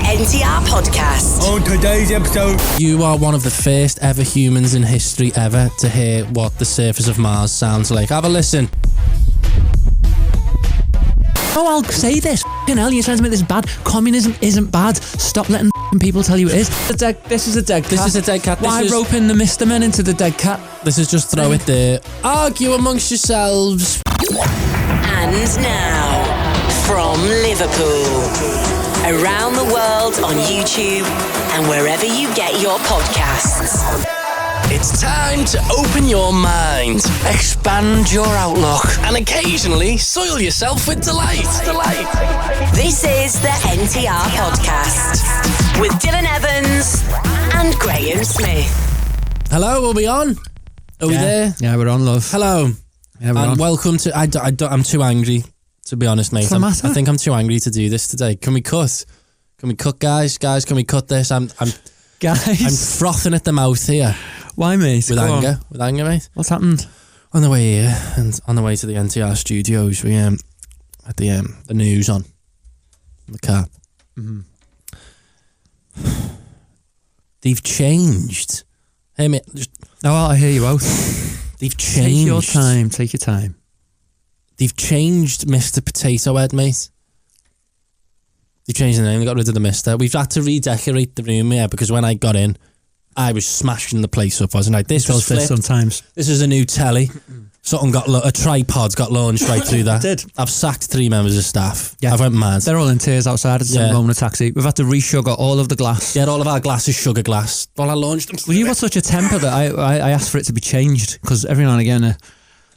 NTR podcast. On today's episode, you are one of the first ever humans in history ever to hear what the surface of Mars sounds like. Have a listen. Oh, I'll say this. F***ing hell, you're trying to make this bad. Communism isn't bad. Stop letting people tell you it is. This is a dead cat. This is a dead cat. Why roping the Mr. Men into the dead cat? This is just throw it there. Argue amongst yourselves. And now, from Liverpool, around the world on YouTube and wherever you get your podcasts. It's time to open your mind, expand your outlook, and occasionally soil yourself with delight. This is the NTR podcast with Dylan Evans and Graeme Smith. Hello, are we on? Are we there? Yeah, we're on, love. Hello. Yeah, we're And on. welcome to... I'm too angry, to be honest, mate. What's the matter? I think I'm too angry to do this today. Can we cut? Can we cut, guys? Guys, can we cut this? I'm Guys, frothing at the mouth here. why, mate? With Go anger. on. With anger, mate. What's happened? On the way here and on the way to the NTR studios, we had the news on in the car. Mm-hmm. They've changed. Hey mate, Oh, well, I hear you out. they've changed. Take your time. Take your time. They've changed Mr. Potato Head, mate. They've changed the name. They got rid of the Mister. We've had to redecorate the room here because when I got in, I was smashing the place up, wasn't I? This was flipped. sometimes. This is a new telly. Something a tripod got launched right through that. Did. I've sacked 3 members of staff. Yeah. I've went mad. They're all in tears outside at the Yeah. moment of taxi. We've had to re-sugar all of the glass. Yeah, all of our glasses sugar glass. Well, I launched them. Well, you got such a temper that I asked for it to be changed because every now and again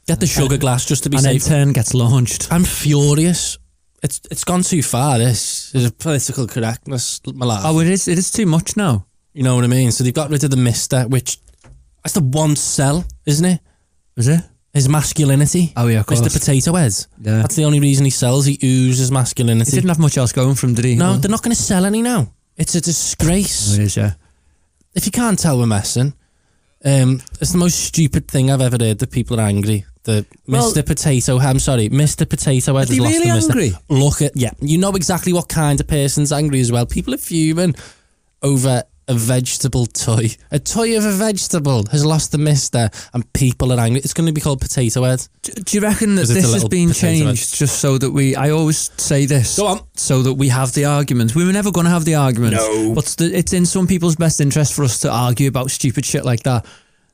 Get the sugar glass just to be an safe. intern gets launched. I'm furious. It's gone too far. This is a political correctness. My laugh. Oh, it is too much now. You know what I mean? So they've got rid of the Mister, which that's the one sell, isn't it? Is it? His masculinity. Oh yeah, of course. Mr. Potato Head. Yeah. That's the only reason he sells. He oozes He masculinity. didn't have much else going for him, did he? No, Oh, they're not going to sell any now. It's a disgrace. it is, yeah. If you can't tell, we're messing. It's the most stupid thing I've ever heard that people are angry. Mr. Potato Head. I'm sorry, Mr. Potato Head Is he has lost really the Mister. angry? Look at you know exactly what kind of person's angry as well. People are fuming over a vegetable toy. A toy of a vegetable has lost the Mister, and people are angry. It's going to be called Potato Head. Do you reckon that 'Cause it's this a has little been potato changed just so that I always say this. Go on. So that we have the argument. We were never going to have the argument. No. But it's in some people's best interest for us to argue about stupid shit like that.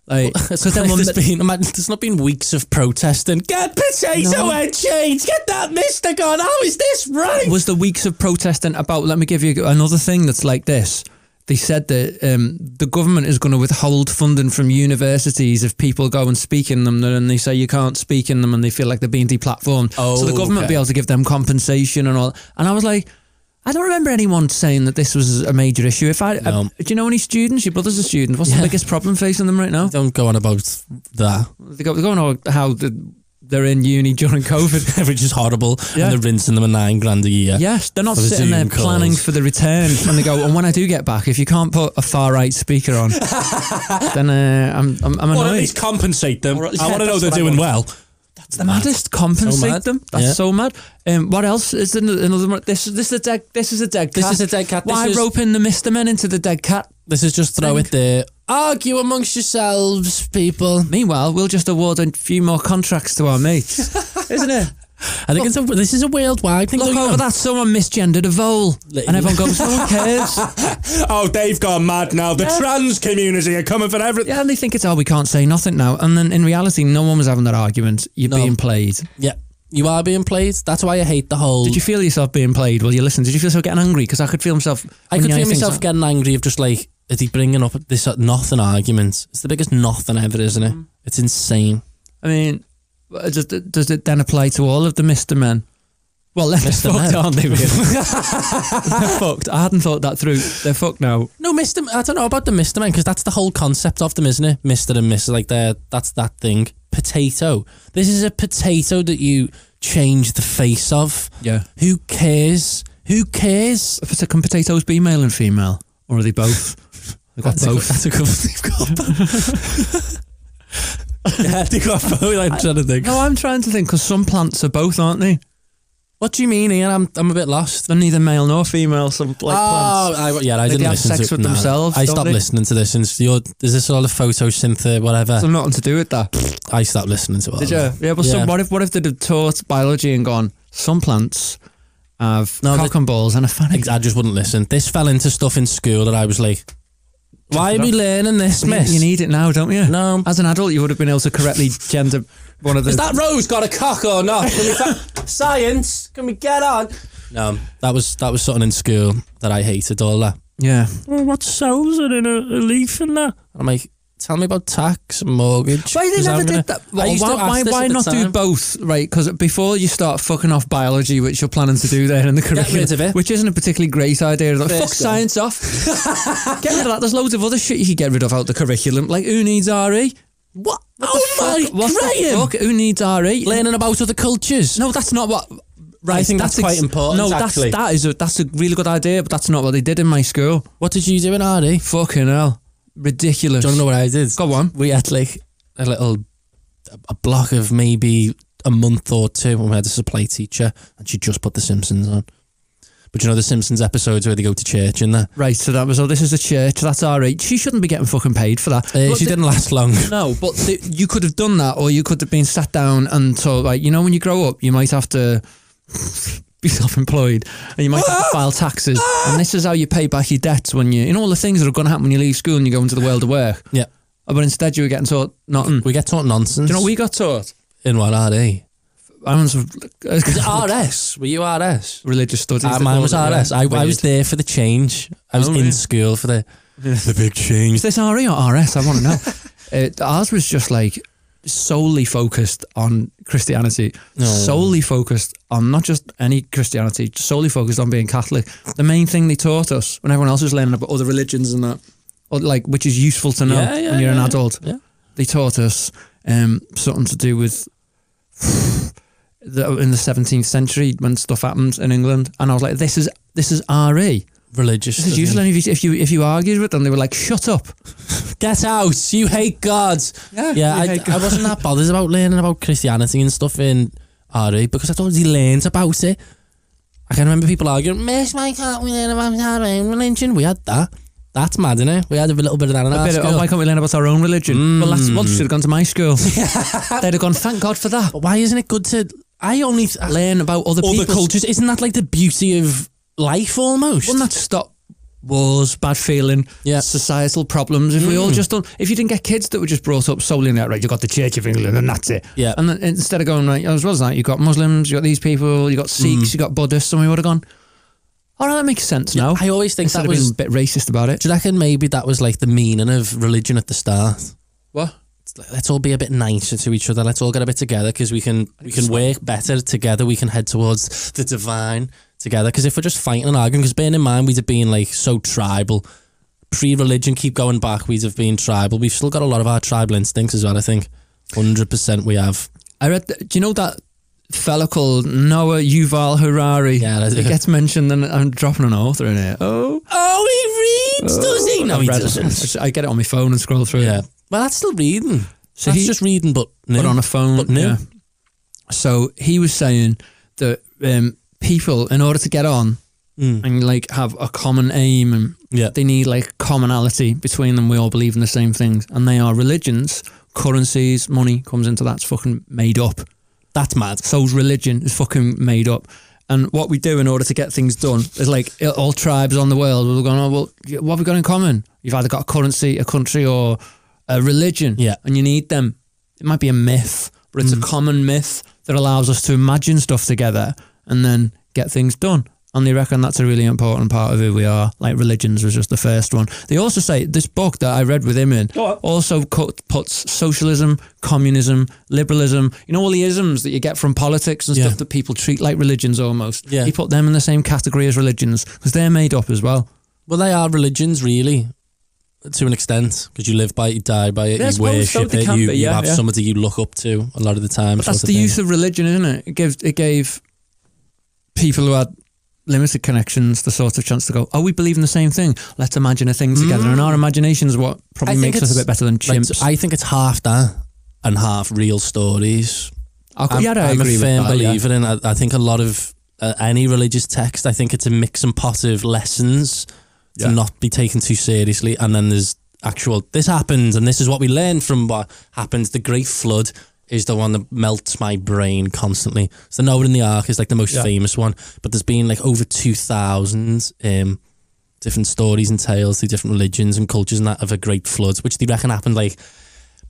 Like, Because there's not been weeks of protesting. Get Potato Head changed. Get that Mister gone. How is this right? was the weeks of protesting about, let me give you another thing that's like this. They said that the government is going to withhold funding from universities if people go and speak in them, and they say you can't speak in them and they feel like they're being deplatformed. Oh, so the government will be okay. able to give them compensation and all. And I was like, I don't remember anyone saying that this was a major issue. No. Do you know any students? Your brother's a student. What's the Yeah. biggest problem facing them right now? Don't go on about that. They're going on how they're in uni during COVID. Which is horrible. Yeah. And they're rinsing them at $9 grand a year. Yes, they're not For the sitting there Zoom calls. planning for the return when they go, and when I do get back, if you can't put a far right speaker on, then I'm annoyed. Or at least compensate them. Or at least- I want to know that's they're what I doing want. well. That's the maddest. Compensate So mad. them. That's Yeah. so mad. What else is there another one? This is a dead. This is a dead cat. This is a dead cat. Why This is- roping the Mr. Men into the dead cat? This is just throw it there. Argue amongst yourselves, people. Meanwhile, we'll just award a few more contracts to our mates, isn't it? I think this is a worldwide thing. Look don't you over know? that. Someone misgendered a vole, and everyone goes, "No one cares." oh, they've gone mad now. The trans community are coming for everything. Yeah, and they think it's we can't say nothing now. And then in reality, no one was having that argument. You're No. being played. Yeah, you are being played. That's why I hate the whole... Did you feel yourself being played while you listened? Did you feel yourself getting angry? Because I could feel myself. I could feel things myself like- getting angry of just like, is he bringing up this nothing argument? It's the biggest nothing ever, isn't it? It's insane. I mean, does it then apply to all of the Mr. Men? Well, they're Mr. fucked, Men. aren't they? Really? They're fucked. I hadn't thought that through. They're fucked now. No, I don't know about the Mr. Men because that's the whole concept of them, isn't it? Mr. and Mrs. Like that's that thing. Potato. This is a potato that you change the face of. Yeah. Who cares? Who cares? Can potatoes be male and female? Or are they both? They've got both. That's a good one. They've got yeah, they've got both. I'm trying to think. No, I'm trying to think because some plants are both, aren't they? What do you mean, Ian? I'm a bit lost. They're neither male nor female. Some plants. I didn't have listen sex to with themselves. I don't stopped they? listening to this since there's this all the photosynth whatever. So nothing to do with that. I stopped listening to it. Did you? Yeah, but Yeah. So what if they'd have taught biology and gone, some plants have cock and balls and a fanny? I just wouldn't listen. This fell into stuff in school that I was like, why are we learning this, miss? You need it now, don't you? No. As an adult, you would have been able to correctly gender one of the... Has that rose got a cock or not? Science, can we get on? No, that was something in school that I hated, all that. Yeah. Well, what cells are in a leaf and that? I'm like, tell me about tax and mortgage. Why they never did that? Why not do both, right? Because before you start fucking off biology, which you're planning to do there in the curriculum, rid of it. which isn't a particularly great idea. Like, fuck science off. Get rid of that. There's loads of other shit you could get rid of out the curriculum. Like, who needs RE? What? What Graeme! the fuck? Who needs RE? Learning about other cultures. No, that's not what... Right, I think that's quite important, No, actually. that's a really good idea, but that's not what they did in my school. What did you do in RE? Fucking hell. Ridiculous. Do you know what I did? Go on. We had like a block of maybe a month or two when we had a supply teacher and she just put The Simpsons on. But you know the Simpsons episodes where they go to church in there? Right, so that was, this is a church, that's alright. She shouldn't be getting fucking paid for that. She didn't last long. No, but you could have done that, or you could have been sat down and told, like, you know, when you grow up, you might have to be self-employed and you might have to file taxes, and this is how you pay back your debts when you know all the things that are going to happen when you leave school and you go into the world of work. Yeah. But instead you were getting taught nothing. We get taught nonsense. Do you know what we got taught? In what, RE? Was it RS? Were you RS? Religious studies. Mine was RS. I was there for the change. I was in school for the big change. Is this RE or RS? I want to know. Ours was just like solely focused on Christianity, solely focused on not just any Christianity, just solely focused on being Catholic. The main thing they taught us when everyone else was learning about other religions and that, or like, which is useful to know when you're an adult. Yeah. They taught us something to do with in the 17th century when stuff happened in England, and I was like, this is RE. Religious. This is usually if you argued with them, they were like, shut up, get out, you hate God. I wasn't that bothered about learning about Christianity and stuff in RE because I'd already learned about it. I can remember people arguing, Miss, why can't we learn about our own religion? We had that. That's mad, isn't it? We had a little bit of that in our school. Why can't we learn about our own religion? Well, that's what should have gone to my school. They'd have gone, thank God for that. But why isn't it good to... I only learn about other cultures. Isn't that like the beauty of life almost? Wouldn't that stop wars, bad feeling, societal problems? If we all just done... If you didn't get kids that were just brought up solely in that, right, you got the Church of England and that's it. Yeah. And then, instead of going, right, as well as that, you got Muslims, you got these people, you got Sikhs, you got Buddhists, and we would have gone... Oh, no, that makes sense now. I always think Instead that was a bit racist about it. Do you reckon maybe that was like the meaning of religion at the start? What? Let's all be a bit nicer to each other. Let's all get a bit together because we can work better together. We can head towards the divine together. Because if we're just fighting and arguing, because bearing in mind we'd have been like so tribal, pre-religion, keep going back, we'd have been tribal. We've still got a lot of our tribal instincts as well. I think 100% we have. I read. Do you know that fella called Noah Yuval Harari? Yeah, he gets mentioned, and I'm dropping an author in here. He reads, does he? No, he doesn't. I get it on my phone and scroll through. Yeah, well, that's still reading. So that's just reading, but on a phone. But new. Yeah. So he was saying that people, in order to get on and like have a common aim, and they need like commonality between them. We all believe in the same things, and they are religions, currencies, money comes into that. It's fucking made up. That's mad. So's religion is fucking made up. And what we do in order to get things done is like all tribes on the world. We're going, oh, well, what have we got in common? You've either got a currency, a country, or a religion. Yeah. And you need them. It might be a myth, but it's a common myth that allows us to imagine stuff together and then get things done. And they reckon that's a really important part of who we are. Like religions was just the first one. They also say, this book that I read with him in also puts socialism, communism, liberalism, you know, all the isms that you get from politics and stuff that people treat like religions almost. Yeah. He put them in the same category as religions because they're made up as well. Well, they are religions, really, to an extent, because you live by it, you die by it, you worship it, you have somebody you look up to a lot of the time. But that's the use of religion, isn't it? It gave people who had limited connections the sort of chance to go, oh, we believe in the same thing, let's imagine a thing together. And our imagination is what probably makes us a bit better than chimps. I think it's half that and half real stories. I agree I'm a with firm that, believer in. I think a lot of any religious text. I think it's a mix and pot of lessons to not be taken too seriously, and then there's actual, this happened and this is what we learned from what happened. The Great Flood is the one that melts my brain constantly. So Noah in the Ark is like the most famous one, but there's been like over 2,000 different stories and tales through different religions and cultures and that of a great flood, which they reckon happened like,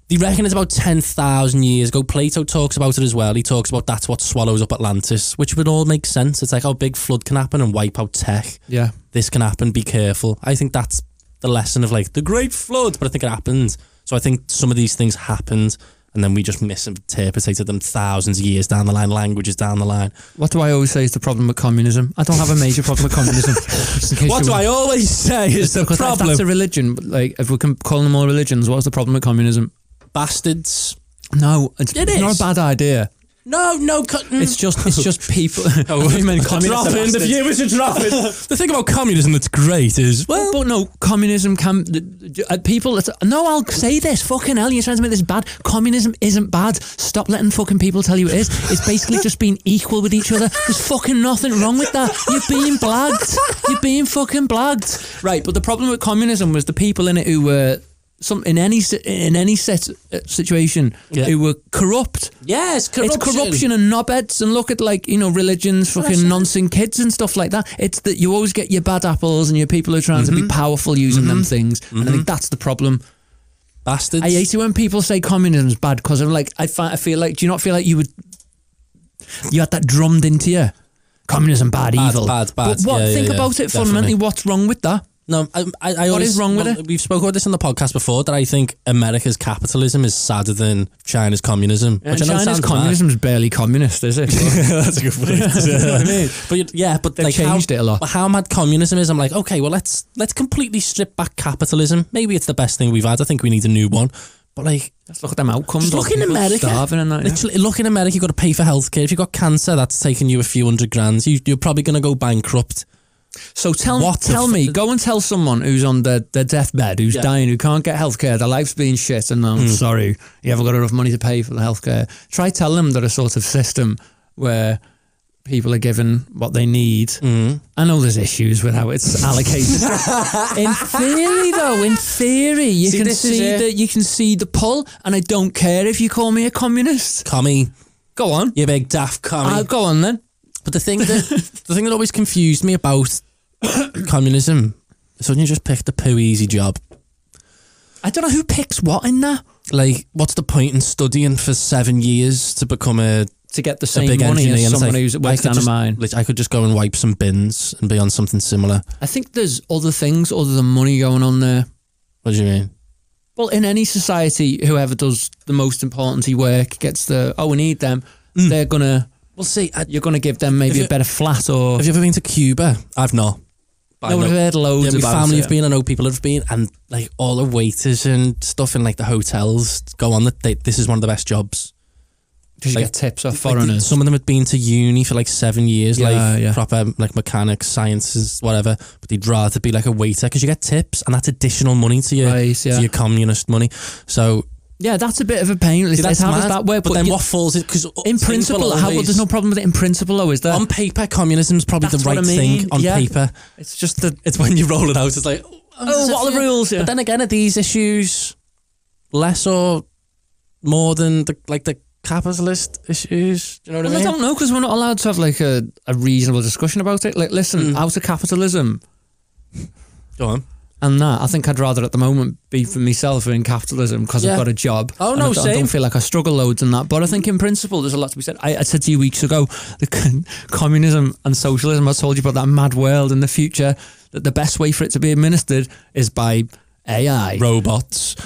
they reckon it's about 10,000 years ago. Plato talks about it as well. He talks about that's what swallows up Atlantis, which would all make sense. It's like how big flood can happen and wipe out tech. Yeah. This can happen, be careful. I think that's the lesson of like the Great Flood, but I think it happened. So I think some of these things happened and then we just misinterpreted them thousands of years down the line, languages down the line. What do I always say is the problem with communism? I don't have a major problem with communism. What do I always say is the problem? If that's a religion, like if we can call them all religions, what's the problem with communism? Bastards. No, it's not a bad idea. No. It's just people. The viewers are dropping. The thing about communism that's great is, well, but no, communism can people. No, I'll say this. Fucking hell, you're trying to make this bad. Communism isn't bad. Stop letting fucking people tell you it is. It's basically just being equal with each other. There's fucking nothing wrong with that. You're being blagged. You're being fucking blagged. Right, but the problem with communism was the people in it who were. In any situation, who were corrupt. Yes, corruption. It's corruption and knobheads, and look at like religions, fucking nonsense kids and stuff like that. It's that you always get your bad apples and your people who are trying to be powerful using them things, and I think that's the problem. Bastards. I hate it when people say communism's bad because I'm like, I feel like, do you not feel like you had that drummed into you? Communism bad, evil, bad. But what? Think about it fundamentally. What's wrong with that? No, I what is wrong with it? We've spoken about this on the podcast before, that I think America's capitalism is sadder than China's communism. Which China's communism is barely communist, is it? That's a good point. You know what I mean? But they've like changed it a lot. How mad communism is, I'm like, okay, well let's completely strip back capitalism. Maybe it's the best thing we've had. I think we need a new one. But like, let's look at them outcomes. Just look in America. Starving and that, literally, look in America. You've got to pay for healthcare. If you've got cancer, that's taking you a few $100,000. You're probably going to go bankrupt. So tell me, go and tell someone who's on their deathbed, who's dying, who can't get healthcare, their life's being shit, and I'm sorry, you haven't got enough money to pay for the healthcare. Try tell them that a sort of system where people are given what they need. I know there's issues with how it's allocated. In theory, you can see the pull, and I don't care if you call me a communist. Commie. Go on. You big daft commie. Go on then. But the thing that always confused me about communism is when you just pick the poo easy job. I don't know who picks what in that. Like, what's the point in studying for 7 years to become to get the same big money as someone who's worked down a mine? I could just go and wipe some bins and be on something similar. I think there's other things other than money going on there. What do you mean? Well, in any society, whoever does the most important work gets we need them. They're gonna. Well, see, you're going to give them maybe a better flat, or... Have you ever been to Cuba? I've not. No, I've heard loads about it. My family have been, I know people have been, and like all the waiters and stuff in like the hotels go on that this is one of the best jobs. Because you get tips off foreigners. Some of them had been to uni for like 7 years, proper like mechanics, sciences, whatever, but they'd rather be like a waiter because you get tips, and that's additional money to your communist money. So... yeah, that's a bit of a pain. How does that work? But then what falls in... Because in principle, there's no problem with it in principle, though, is there? On paper, communism's probably the right thing on paper. It's just it's when you roll it out, it's like... what are the rules? But then again, are these issues less or more than the capitalist issues? Do you know what I mean? I don't know, because we're not allowed to have like a reasonable discussion about it. Like, listen, out of capitalism... Go on. And that, I think I'd rather at the moment be for myself in capitalism because I've got a job. Oh, no, I don't feel like I struggle loads in that. But I think in principle, there's a lot to be said. I said to you weeks ago, the communism and socialism, I told you about that mad world in the future, that the best way for it to be administered is by AI. Robots.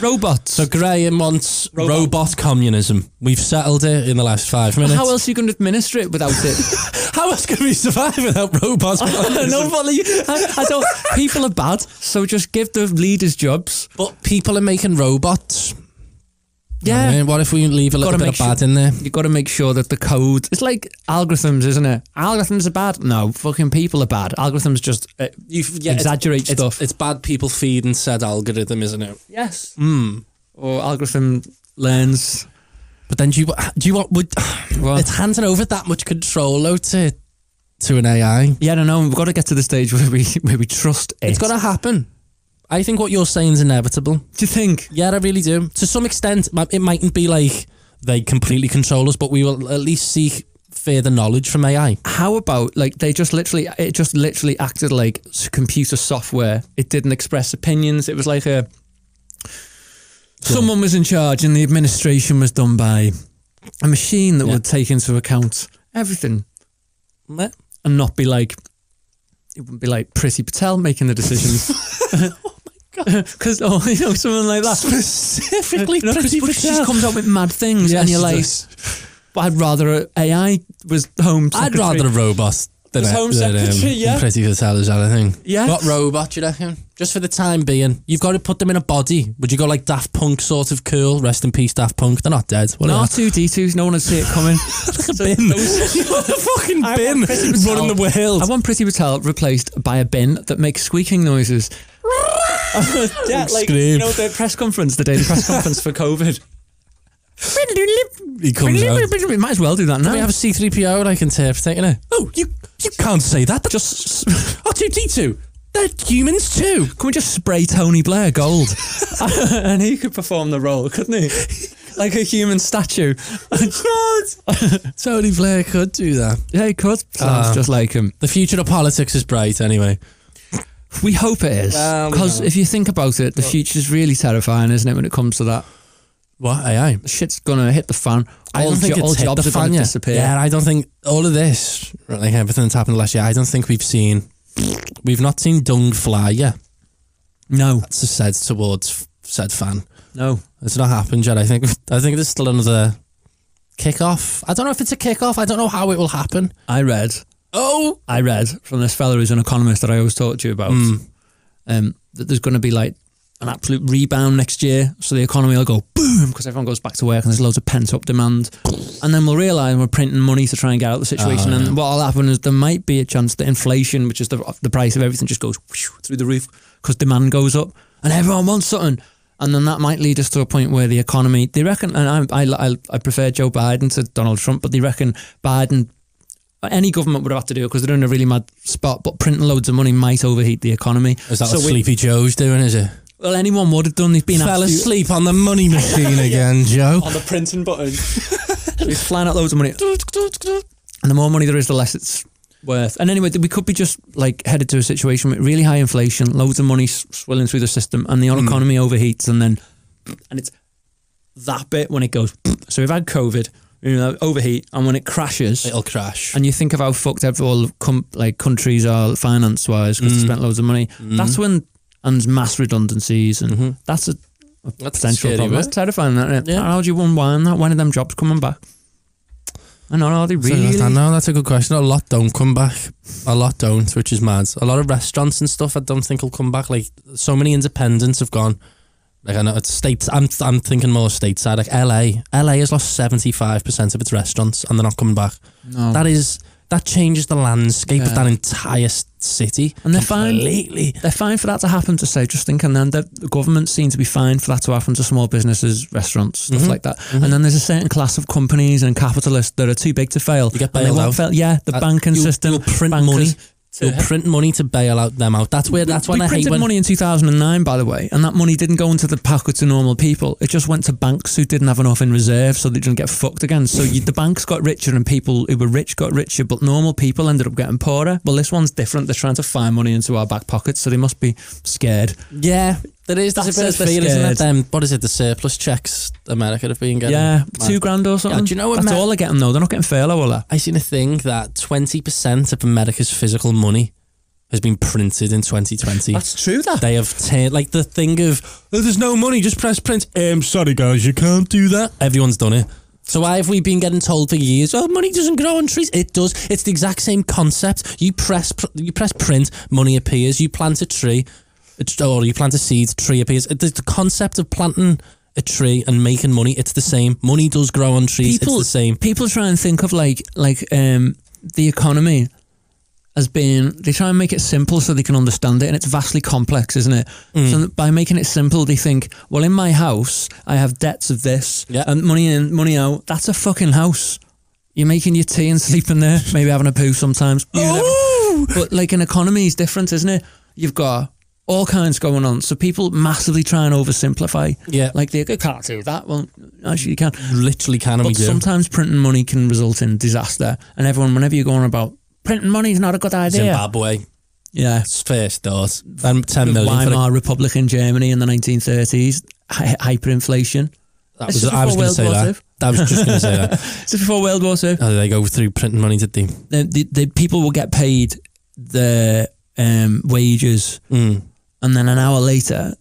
So Graeme wants robot communism. We've settled it in the last 5 minutes. How else are you going to administer it without it? How else can we survive without robots? I don't. People are bad, so just give the leaders jobs. But people are making robots. Yeah. I mean, what if we leave a little bit of bad in there? You've got to make sure that the code... It's like algorithms, isn't it? Algorithms are bad. No, fucking people are bad. Algorithms just exaggerate stuff. It's bad people feeding said algorithm, isn't it? Yes. Or algorithm learns... But then do you want... It's handing over that much control, though, to to an AI. Yeah, I don't know. We've got to get to the stage where we trust it. It's got to happen. I think what you're saying is inevitable. Do you think? Yeah, I really do. To some extent, it mightn't be like they completely control us, but we will at least seek further knowledge from AI. How about like it just literally acted like computer software. It didn't express opinions. It was like someone was in charge and the administration was done by a machine that would take into account everything. What? And not be like, it wouldn't be like Priti Patel making the decisions. Because someone like that Specifically Priti Patel. She just comes up with mad things, and you're like, but I'd rather AI was home secretary. I'd rather a robot than home secretary, Priti Patel is anything. Yeah. What robot, do you reckon? Just for the time being. You've got to put them in a body. Would you go like Daft Punk sort of cool? Rest in peace, Daft Punk. They're not dead. No, R2-D2s, no one would see it coming. Like a bin. A fucking bin running the world. I want Priti Patel replaced by a bin that makes squeaking noises. Yeah, like, Scream. the press conference, the daily press conference for COVID. He comes out. We might as well do that now. We have a C-3PO like interpreting it. Oh, you can't say that. Just R2-D2. They're humans too. Can we just spray Tony Blair gold? And he could perform the role, couldn't he? Like a human statue. Tony Blair could do that. Yeah, he could. Sounds just like him. The future of politics is bright anyway. We hope it is. Because if you think about it, the future is really terrifying, isn't it, when it comes to that? What? AI? The shit's going to hit the fan. I don't think it's hit the fan going to yet. disappear. Yeah, I don't think all of this, like everything that's happened last year, I don't think we've not seen dung fly yet. No. That's said towards said fan. No. It's not happened yet. I think there's still another kick-off. I don't know if it's a kick-off. I don't know how it will happen. I read from this fella who's an economist that I always talk to you about, that there's going to be like an absolute rebound next year. So the economy will go boom because everyone goes back to work and there's loads of pent-up demand. And then we'll realise we're printing money to try and get out of the situation. And what will happen is there might be a chance that inflation, which is the price of everything, just goes through the roof because demand goes up and everyone wants something. And then that might lead us to a point where the economy, they reckon, and I prefer Joe Biden to Donald Trump, but they reckon Biden, any government would have to do it because they're in a really mad spot, but printing loads of money might overheat the economy. Is that what Sleepy Joe's doing, is it? Well, anyone would have done. They've been fell asleep on the money machine again, Joe. On the printing button. He's flying out loads of money. And the more money there is, the less it's worth. And anyway, we could be just like headed to a situation with really high inflation, loads of money swilling through the system, and the whole economy overheats, and it's that bit when it goes. So we've had COVID, overheat, and when it crashes, it'll crash. And you think of how fucked all countries are finance-wise because they spent loads of money. That's when, and mass redundancies, and that's a potential problem. That's terrifying, isn't it? Yeah. How do you unwind that? When are them jobs coming back? I know, are they really? I know, that's a good question. A lot don't come back. A lot don't, which is mad. A lot of restaurants and stuff I don't think will come back. Like, so many independents have gone. Like, I know it's states. I'm thinking more stateside. Like LA has lost 75% of its restaurants, and they're not coming back. No. That changes the landscape of that entire city. And they're fine for that to happen, to say, just thinking then the government seem to be fine for that to happen to small businesses, restaurants, stuff like that. And then there's a certain class of companies and capitalists that are too big to fail. You get bailed out. Yeah, the banking system. You'll print money. You'll print money to bail out them out. That's when I hate when... We printed money in 2009, by the way, and that money didn't go into the pockets of normal people. It just went to banks who didn't have enough in reserve, so they didn't get fucked again. So the banks got richer and people who were rich got richer, but normal people ended up getting poorer. Well, this one's different. They're trying to find money into our back pockets, so they must be scared. Yeah, there's a bit of fear, isn't it? What is it, the surplus checks America have been getting? Yeah, $2,000 or something. Yeah, do you know what? That's all they're getting, though. They're not getting furlough or that. I seen a thing that 20% of America's physical money has been printed in 2020. That's true, that. They have like the thing of, there's no money, just press print. Sorry guys, you can't do that. Everyone's done it. So why have we been getting told for years, money doesn't grow on trees? It does. It's the exact same concept. You press print, money appears. You plant a tree, or you plant a seed, tree appears. The concept of planting a tree and making money, it's the same. Money does grow on trees. It's the same. People try and think of the economy as being, they try and make it simple so they can understand it, and it's vastly complex, isn't it? So by making it simple, they think, well, in my house, I have debts of this, and money in, money out. That's a fucking house. You're making your tea and sleeping there, maybe having a poo sometimes. But like an economy is different, isn't it? You've got all kinds going on. So people massively try and oversimplify. Yeah. Like they can't do that. Well, actually you can. Literally can, and But we do. sometimes printing money can result in disaster. And everyone, whenever you're going about printing money is not a good idea. Zimbabwe. Yeah. It's first thought. 10 million. Weimar Republic in Germany in the 1930s. Hyperinflation. I was going to say that. I was just going to say that. It's before World War II. How did they go through printing money, did they? The people will get paid their wages, and then an hour later,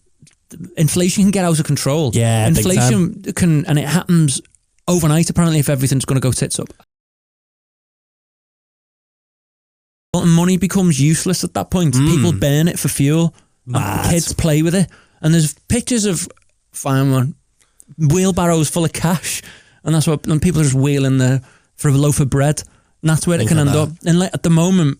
inflation can get out of control. Yeah, inflation can, and it happens overnight. Apparently, if everything's going to go tits up, and money becomes useless at that point. People burn it for fuel. And kids play with it, and there's pictures of firemen wheelbarrows full of cash, and that's what, and people are just wheeling there for a loaf of bread, and that's where it can end up. And like at the moment,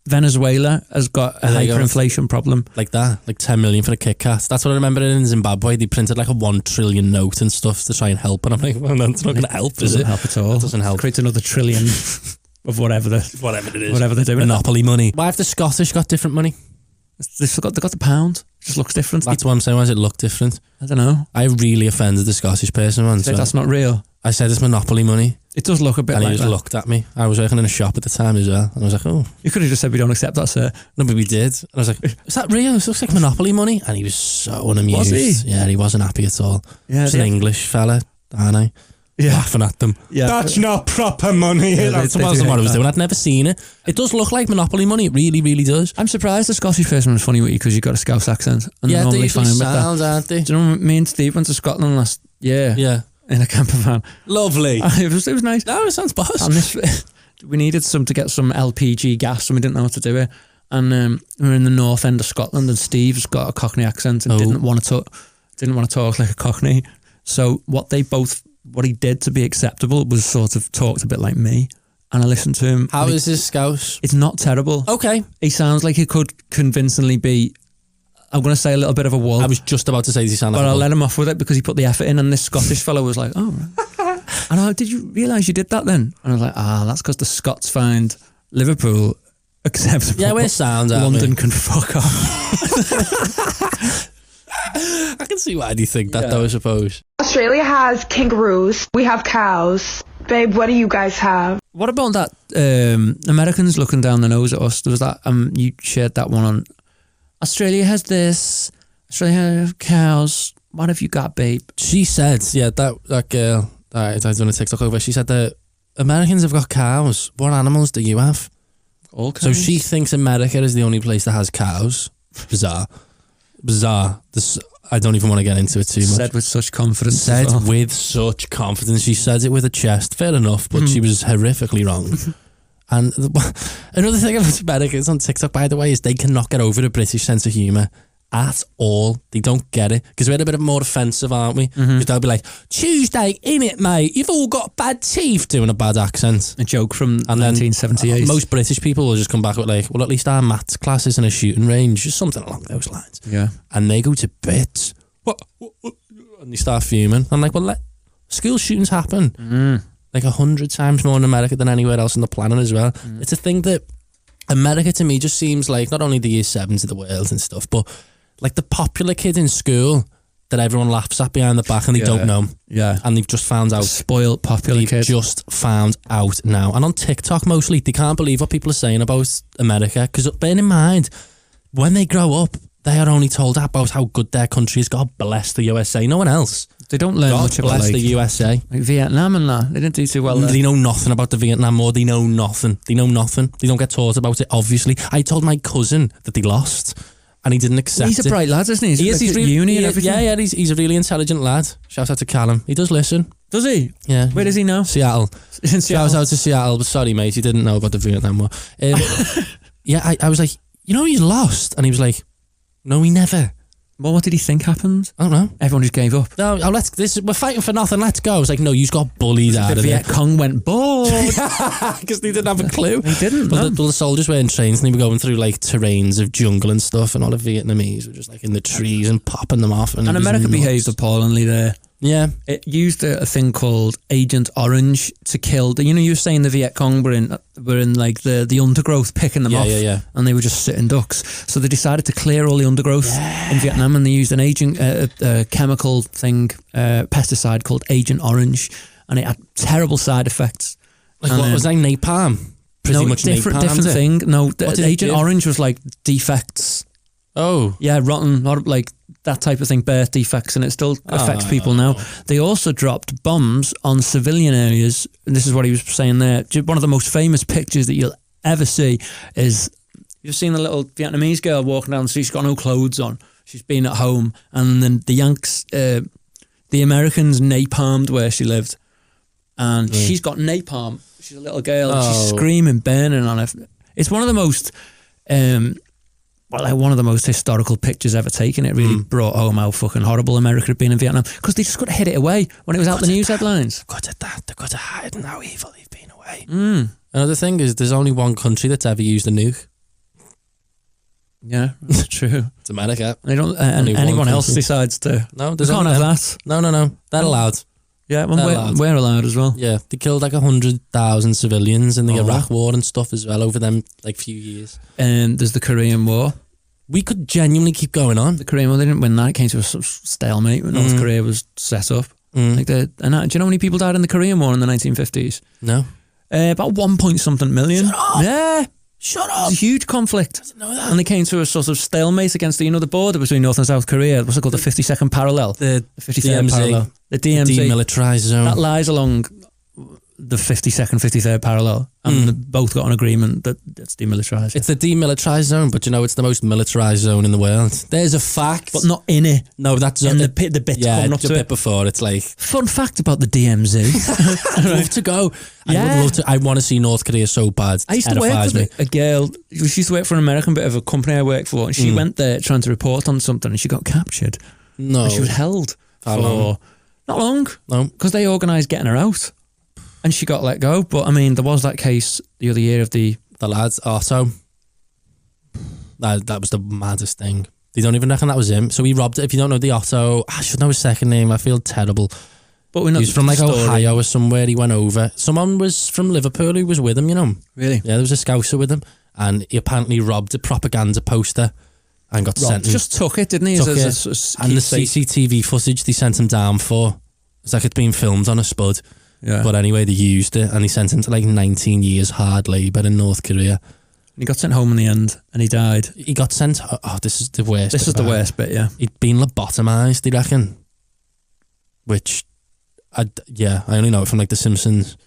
Venezuela has got a hyperinflation problem. Like that, like 10 million for a Kit Kat. That's what I remember in Zimbabwe. They printed like a 1 trillion note and stuff to try and help, and I'm like, well, that's not going to help, is it? Doesn't help at all. It doesn't help. Create another trillion of whatever it is. Whatever they're doing. Monopoly money. Why have the Scottish got different money? They've got the pound. It just looks different. That's what I'm saying. Why does it look different? I don't know. I really offended the Scottish person once. So that's not real. I said it's Monopoly money. It does look a bit and like he just that. looked at me. I was working in a shop at the time as well. And I was like, oh. You could have just said, we don't accept that, sir. No, but we did. And I was like, is that real? It looks like Monopoly money. And he was so unamused. Was he? Yeah, he wasn't happy at all. Yeah, He's an English fella, aren't I? Yeah. Laughing at them. Yeah. That's not proper money. Yeah, that's what I was doing. I'd never seen it. It does look like Monopoly money. It really, really does. I'm surprised the Scottish person was funny with you because you've got a Scouse accent. And Yeah, they're they normally usually fine with sound, that. aren't they? Do you know, me and Steve went to Scotland last year. Yeah. In a camper van. Lovely. It was nice. No, it sounds boss. And we needed to get some LPG gas and we didn't know what to do it. And we were in the north end of Scotland and Steve's got a Cockney accent and didn't want to talk like a Cockney. So what he did to be acceptable was sort of talked a bit like me. And I listened to him. How is his Scouse? It's not terrible. Okay. He sounds like he could convincingly be, I'm going to say, a little bit of a wool. I was just about to say, does he sound like but a I'll wool? let him off with it because he put the effort in, and this Scottish fellow was like, oh, right. And I, did you realise you did that then? And I was like, that's because the Scots find Liverpool acceptable. Yeah, where sounds at London me. can fuck off. I can see why do you think that though, I suppose. Australia has kangaroos. We have cows. Babe, what do you guys have? What about that Americans looking down the nose at us? There was that, you shared that one on, Australia has this, Australia has cows. What have you got, babe? She said, that girl, I done a TikTok over, she said that Americans have got cows. What animals do you have? All cows. So she thinks America is the only place that has cows. Bizarre. This, I don't even want to get into it too much. Said with such confidence. Said as well. with such confidence. She said it with a chest. Fair enough, but she was horrifically wrong. And another thing about Americans on TikTok, by the way, is they cannot get over the British sense of humour at all. They don't get it because we're a bit more offensive, aren't we? Because they'll be like, Tuesday, innit, mate? You've all got bad teeth, doing a bad accent. A joke from And then 1978. most British people will just come back with like, well, at least our maths class is in a shooting range, just something along those lines. Yeah. And they go to bits. What? And they start fuming. I'm like, well, school shootings happen like 100 times more in America than anywhere else on the planet as well. It's a thing that America to me just seems like not only the year 7s of the world and stuff, but like the popular kid in school that everyone laughs at behind the back and they don't know. Yeah. And they've just found out. Spoiled popular They've kid. just found out now. And on TikTok mostly, they can't believe what people are saying about America. Because bear in mind, when they grow up, they are only told about how good their country is. God bless the USA. No one else. They don't learn God much about bless like the USA. Vietnam and that. They didn't do too well there. They know nothing about the Vietnam War. They know nothing. They don't get taught about it, obviously. I told my cousin that they lost and he didn't accept it. He's a bright lad, isn't he? He's really, uni and everything. Yeah, he's a really intelligent lad. Shout out to Callum. He does listen. Does he? Yeah. Where does he now? Seattle. In Seattle. Shout out to Seattle. But sorry, mate, you didn't know about the Vietnam War. Yeah, I was like, he's lost. And he was like, no, he never. Well, what did he think happened? I don't know. Everyone just gave up. No, we're fighting for nothing. Let's go. I was like, no, you got bullied out The of Viet it. Cong went bored. Because they didn't have a clue. They didn't. But No. the soldiers were in trains and they were going through like terrains of jungle and stuff, and all the Vietnamese were just like in the trees and popping them off. And And it was America nuts. behaved appallingly there. Yeah. It used a thing called Agent Orange to kill. You were saying the Viet Cong were in like the undergrowth picking them off. Yeah. And they were just sitting ducks. So they decided to clear all the undergrowth in Vietnam, and they used an agent, chemical thing, pesticide called Agent Orange, and it had terrible side effects. Like what was that, napalm? Pretty much different napalm, thing. No, Agent Orange was like defects. Oh. Yeah, rotten, like that type of thing, birth defects, and it still affects people now. They also dropped bombs on civilian areas, and this is what he was saying there. One of the most famous pictures that you'll ever see is, you've seen the little Vietnamese girl walking down the street, she's got no clothes on, she's been at home, and then the Yanks, the Americans napalmed where she lived, and she's got napalm. She's a little girl, and she's screaming, burning on it. It's one of the most... one of the most historical pictures ever taken. It really brought home how fucking horrible America had been in Vietnam, because they just got to hit it away when it was out the news headlines. Good at that. They're good at hiding how evil they've been away. Another thing is, there's only one country that's ever used a nuke. Yeah, that's true. It's America. They don't, and anyone else decides to... No, they can't have that. No. They're allowed. Yeah, we're allowed as well. Yeah, they killed like 100,000 civilians in the Iraq War and stuff as well over them like few years. And there's the Korean War. We could genuinely keep going on. The Korean War, they didn't win that. It came to a sort of stalemate when North Korea was set up. Like do you know how many people died in the Korean War in the 1950s? No. About 1 point something million. Shut up. Yeah. Shut up. It was a huge conflict. I didn't know that. And they came to a sort of stalemate against the border between North and South Korea. What's it called? The 52nd parallel. The 53rd DMZ. parallel. The DMZ. Demilitarized zone. That lies along the 52nd, 53rd parallel. And they both got an agreement that it's demilitarized. It's the demilitarized zone, but it's the most militarized zone in the world. There's a fact. But not in it. No, that's... in the bit coming up to the it. bit before, it's like... Fun fact about the DMZ. I'd love to go. Yeah. I would love to. I want to see North Korea so bad. I used to work with a girl. She used to work for an American bit of a company I worked for, and she went there trying to report on something, and she got captured. No. And she was held How for... long? Not long. No. Because they organised getting her out. And she got let go. But, I mean, there was that case the other year of the lads, Otto. That was the maddest thing. They don't even reckon that was him. So he robbed it. If you don't know the Otto, I should know his second name. I feel terrible. But we're not... He was from like Ohio or somewhere. He went over. Someone was from Liverpool who was with him, Really? Yeah, there was a Scouser with him. And he apparently robbed a propaganda poster and got sent. Just took it, didn't he? And the CCTV footage they sent him down for, it's like it's been filmed on a spud. Yeah. But anyway, they used it, and he sent him to like 19 years hard labour in North Korea. He got sent home in the end, and he died. He got sent... Oh, this is the worst. This is the worst bit, yeah. He'd been lobotomised, they reckon. Which, I only know it from like The Simpsons.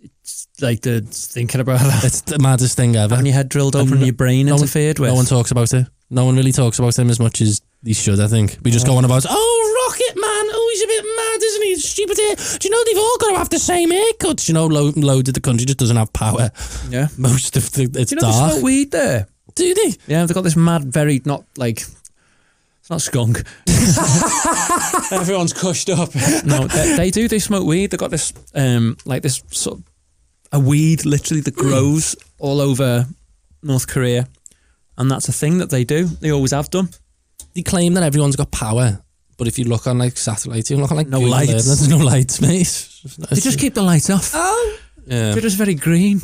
It's like thinking about that. It's the maddest thing ever. Having your head drilled open and your brain interfered with. No one talks about it. No one really talks about him as much as he should, I think. We just go on about, Rocket Man, he's a bit mad, isn't he? Stupid hair. Do you know they've all got to have the same haircut? Do you know loads of the country just doesn't have power? Yeah. Most of it's Do you know dark. they smoke weed there? Do they? Yeah, they've got this mad, very, not like... It's not skunk. Everyone's cushed up. No, they do. They smoke weed. They've got this, like this sort of a weed literally that grows all over North Korea, and that's a thing that they do. They always have done. They claim that everyone's got power, but if you look on like satellite, you look on like no Google lights. Earth, there's no lights, mate. They just keep the lights off. Oh, yeah. They're just very green.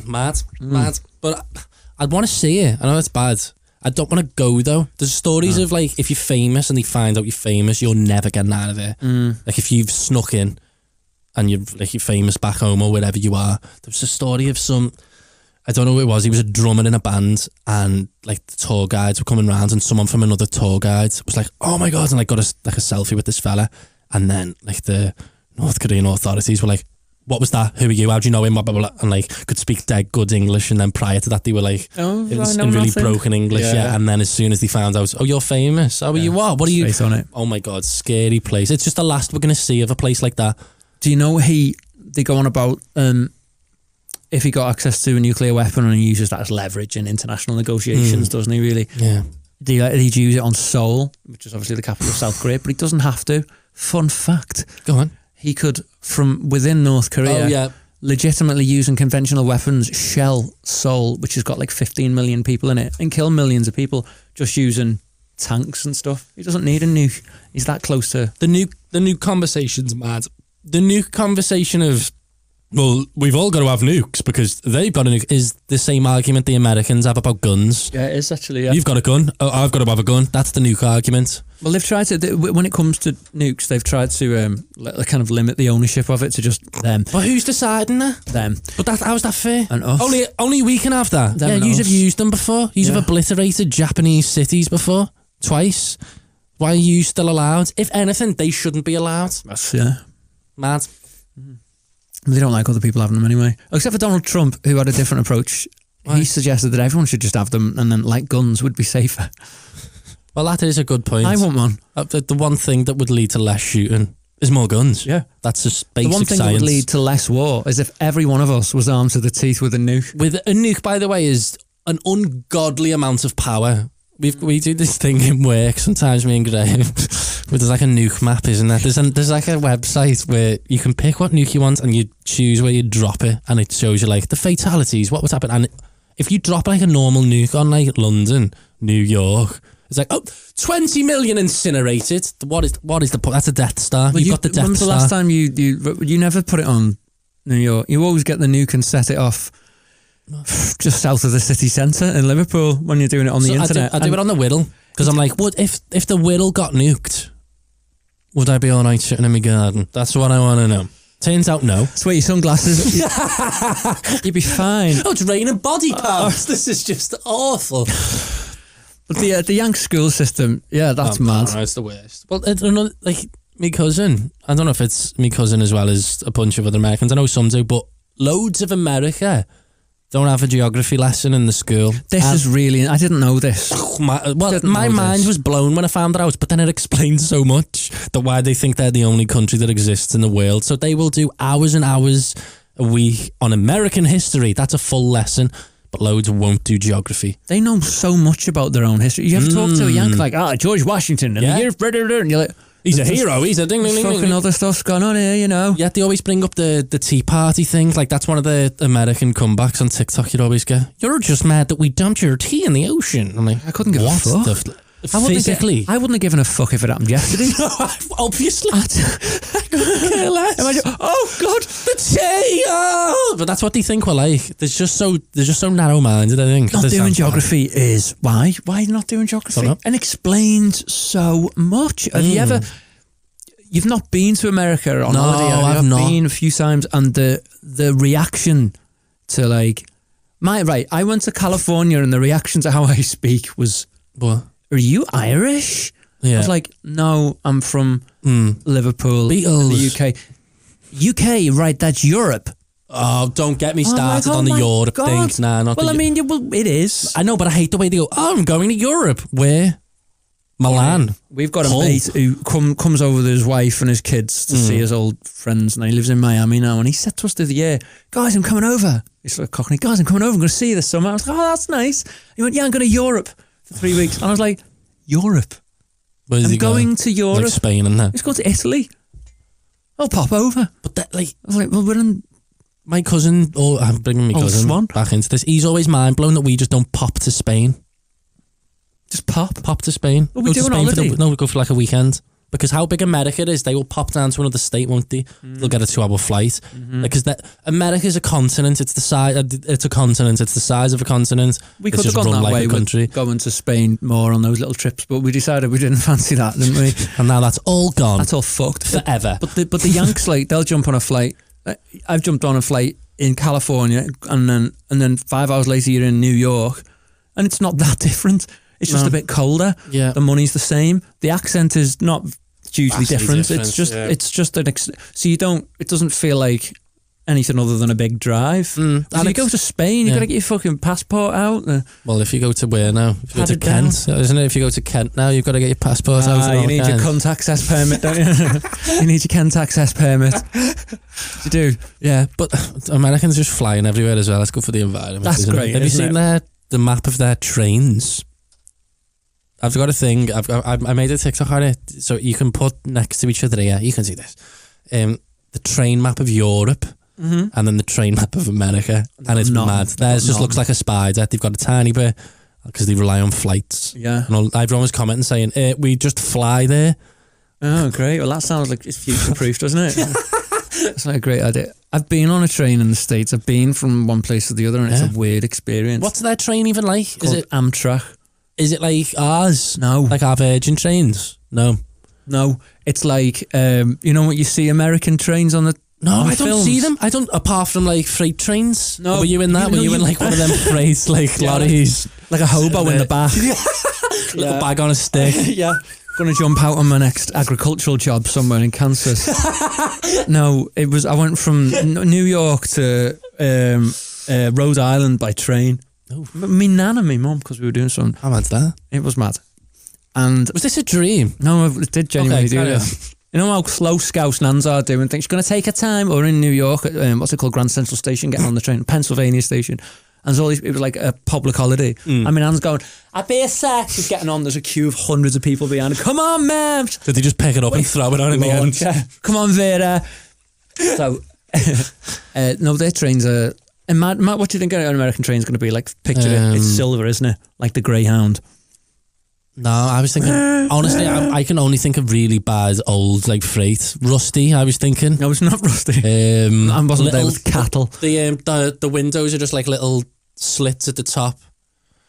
Mad. But I'd want to see it. I know it's bad. I don't want to go though. There's stories of like if you're famous and they find out you're famous, you're never getting out of there. Like if you've snuck in and you're famous back home or wherever you are. There was a story of some, I don't know who it was. He was a drummer in a band, and like the tour guides were coming around, and someone from another tour guide was like, "Oh my god!" and like got a selfie with this fella, and then like the North Korean authorities were like, "What was that? Who are you? How do you know him?" Blah, blah, blah, and like could speak dead good English, and then prior to that they were like, it was in really broken English, yeah. And then as soon as they found out, "Oh, you're famous. Oh, you what? What are you?" On it. Oh my god, scary place. It's just the last we're gonna see of a place like that. Do you know they go on about if he got access to a nuclear weapon and he uses that as leverage in international negotiations, doesn't he really? Yeah. He'd use it on Seoul, which is obviously the capital of South Korea, but he doesn't have to. Fun fact. Go on. He could, from within North Korea, legitimately using conventional weapons, shell Seoul, which has got like 15 million people in it, and kill millions of people just using tanks and stuff. He doesn't need a nuke. He's that close to... The nuke conversation's mad. The nuke conversation of, well, we've all got to have nukes because they've got a nuke is the same argument the Americans have about guns. Yeah, it is actually, yeah. You've got a gun. Oh, I've got to have a gun. That's the nuke argument. Well, they've tried to, when it comes to nukes, they've tried to kind of limit the ownership of it to just them. But who's deciding that? Them. But how's that fair? And us. Only we can have that. Them and you us. have used them before. You have obliterated Japanese cities before. Twice. Why are you still allowed? If anything, they shouldn't be allowed. That's, yeah. Mad. They don't like other people having them anyway. Except for Donald Trump, who had a different approach. He suggested that everyone should just have them and then, like, guns would be safer. Well, that is a good point. I want one. The one thing that would lead to less shooting is more guns. Yeah. That's just basic The one thing science. that would lead to less war is if every one of us was armed to the teeth with a nuke. With a nuke, by the way, is an ungodly amount of power. We do this thing in work sometimes, me and Graeme, where there's like a nuke map, isn't there? There's like a website where you can pick what nuke you want and you choose where you drop it, and it shows you like the fatalities, what would happen. And if you drop like a normal nuke on like London, New York, it's like, 20 million incinerated. What is the point? That's a Death Star. Well, You've got the Death Star. When was the last time you never put it on New York? You always get the nuke and set it off just south of the city centre in Liverpool when you're doing it on the internet. I do it on the Wirral because I'm like, what if the Wirral got nuked? Would I be all right sitting in my garden? That's what I want to know. Turns out no. Swear your sunglasses. You'd be fine. Oh, it's raining body parts. This is just awful. But the Yank school system, yeah, that's mad. No, it's the worst. Well, like me cousin, I don't know if it's me cousin as well as a bunch of other Americans. I know some do, but loads of America don't have a geography lesson in the school. This is really... I didn't know this. My mind was blown when I found it out, but then it explains so much that why they think they're the only country that exists in the world. So they will do hours and hours a week on American history. That's a full lesson, but loads won't do geography. They know so much about their own history. You ever talk to a Yank like, George Washington, and the year of... And you're like... He's a hero. He's a ding, ding, ding, fucking ding. other stuff's going on here, you know. Yeah, they always bring up the Tea Party thing. Like, that's one of the American comebacks on TikTok you'd always get. You're just mad that we dumped your tea in the ocean. I'm like, I couldn't give a fuck. Physically. I wouldn't have given a fuck if it happened yesterday. No, obviously. I couldn't care less. Imagine, oh, God, the tea! Oh! But that's what they think we're like. They're just so narrow-minded, I think. Not doing geography is... Why? Why not doing geography? And explains so much. Have you ever... You've not been to America on holiday? I've not. Been a few times, and the reaction to like I went to California, and the reaction to how I speak was, "What? Are you Irish?" Yeah. I was like, "No, I'm from Liverpool, Beatles. the UK, right? That's Europe." Oh, don't get me started on the Europe thing. Nah, not. Well, it is. I know, but I hate the way they go. Oh, I'm going to Europe. Where? Milan. We've got a mate who comes over with his wife and his kids to see his old friends, and he lives in Miami now, and he said to us the other year, "Guys, I'm coming over." He's like Cockney. "Guys, I'm coming over. I'm going to see you this summer." I was like, "Oh, that's nice." He went, "Yeah, I'm going to Europe for 3 weeks." And I was like, "Europe? I'm going to Europe." Like Spain and that. He's going to Italy. I'll pop over. But that, like... I was like, well, we're in... My cousin, I'm bringing my cousin back into this. He's always mind blown that we just don't pop to Spain. Just pop to Spain. What we do on holiday? We go for like a weekend. Because how big America is, they will pop down to another state, won't they? They'll get a 2-hour flight. Because America's a continent. It's the size. It's a continent. It's the size of a continent. We could have gone that way with going to Spain more on those little trips, but we decided we didn't fancy that, didn't we? And now that's all gone. That's all fucked forever. But the Yanks, like, they'll jump on a flight. I've jumped on a flight in California, and then 5 hours later you're in New York, and it's not that different. It's just a bit colder. Yeah. The money's the same. The accent is not hugely different. It's just so it doesn't feel like anything other than a big drive. And if you go to Spain, you got to get your fucking passport out. Well, if you go to where now? If you go to Kent, isn't it? If you go to Kent now, you've got to get your passport out. You need your cunt access permit, don't you? You need your Kent access permit. You do. Yeah, but Americans just flying everywhere as well. That's good for the environment. That's great. Have you seen the map of their trains? I've got a thing. I made a TikTok on it, so you can put next to each other. Yeah, you can see this. The train map of Europe, and then the train map of America, and it's mad. Theirs just looks like a spider. They've got a tiny bit because they rely on flights. Yeah. And everyone was commenting saying, we just fly there. Oh, great. Well, that sounds like it's future-proof, doesn't it? It's not a great idea. I've been on a train in the States. I've been from one place to the other, and it's a weird experience. What's their train even like? Is it Amtrak? Is it like ours? No. Like our Virgin trains? No. It's like, you know what you see American trains on the I don't films? see them. I don't, apart from like freight trains. No. Were you in that? Were you in like one of them freight like lorries? Like a hobo in the back. Little bag on a stick. Yeah. Going to jump out on my next agricultural job somewhere in Kansas. No, I went from New York to Rhode Island by train. Oh. Me nan and me mum, because we were doing something. How mad's that? It was mad. And Was this a dream? no, it did genuinely do carry on. that. You know how slow Scouse nans are doing things? She's going to take her time. Or in New York, at, what's it called, Grand Central Station, getting on the train, Pennsylvania Station. And there's all these, it was like a public holiday. I mean, Anne's going, I'll be a sec. She's getting on. There's a queue of hundreds of people behind her. Come on, ma'am. Did they just pick it up and throw it on in the end? Yeah. Come on, Vera. So, no, their trains are... And Matt, what do you think an American train's going to be like? Picture it. It's silver, isn't it? Like the Greyhound. No, I was thinking, honestly, I can only think of really bad old like freight. Rusty, I was thinking. No, it's not rusty. I wasn't there with cattle. The windows are just like little slits at the top.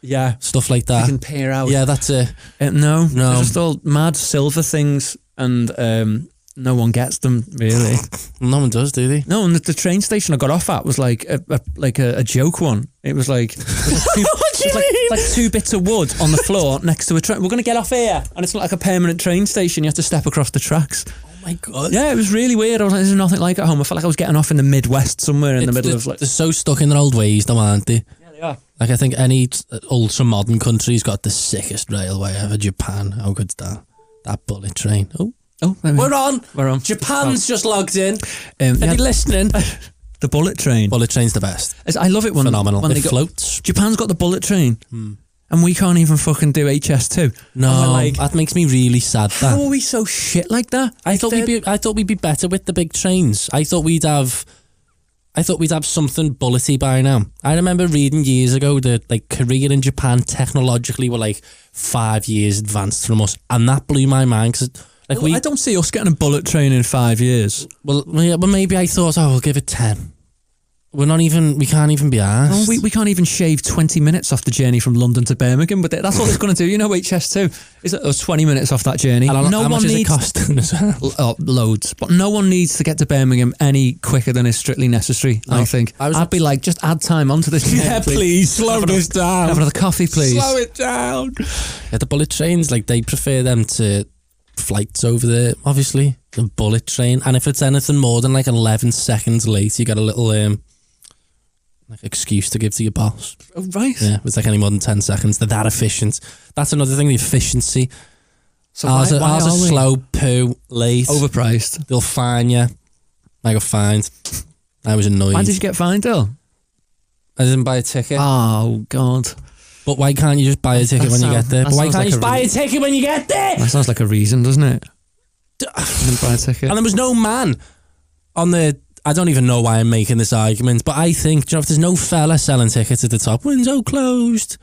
Yeah. Stuff like You that. can peer out. Yeah, that's it. No. They're just all mad silver things, and no one gets them, really. No one does, do they? No, and the train station I got off at was like a joke one. It was like, like 2 bits of wood on the floor next to a train. We're going to get off here. And it's not like a permanent train station. You have to step across the tracks. Oh my God. Yeah, it was really weird. I was like, there's nothing like it at home. I felt like I was getting off in the Midwest somewhere in the middle of like... They're so stuck in their old ways, though, aren't they? Yeah, they are. Like, I think any ultra-modern country's got the sickest railway ever. Japan, how good's that? That bullet train. Oh, We're on. Oh. Japan's just logged in. Are they listening? The bullet train. Bullet train's the best. I love it when Phenomenal. When It they floats. Japan's got the bullet train, and we can't even fucking do HS2. No, And we're like, that makes me really sad. how That are we so shit like that? I thought we'd be better with the big trains. I thought we'd have something bullety by now. I remember reading years ago that like Korea and Japan technologically were like 5 years advanced from us, and that blew my mind because like I don't see us getting a bullet train in 5 years. well, yeah, but maybe I thought, we'll give it 10. We can't even be arsed. Oh, we can't even shave 20 minutes off the journey from London to Birmingham, but that's what it's going to do. You know, HS2 is 20 minutes off that journey. And no how one much is it needs costing as well? loads, but no one needs to get to Birmingham any quicker than is strictly necessary. I think I'd be like, just add time onto this. Yeah, please slow this down. Have another coffee, please. Slow it down. Yeah, the bullet trains, like they prefer them to flights over there, obviously. The bullet train, and if it's anything more than like 11 seconds late, you got a little like excuse to give to your boss. Oh, right. Yeah, if it's like any more than 10 seconds, they're that efficient. That's another thing, the efficiency. So ours why are are we slow, poo, late. overpriced? They'll fine you. I got fined. I was annoyed. Why did you get fined, Dill? I didn't buy a ticket. Oh, God. But why can't you just buy a ticket when you get there? that But why sounds can't like you just a buy a ticket when you get there? That sounds like a reason, doesn't it? Didn't buy a ticket. And there was no man on the... I don't even know why I'm making this argument, but I think, do you know, if there's no fella selling tickets at the top, window closed,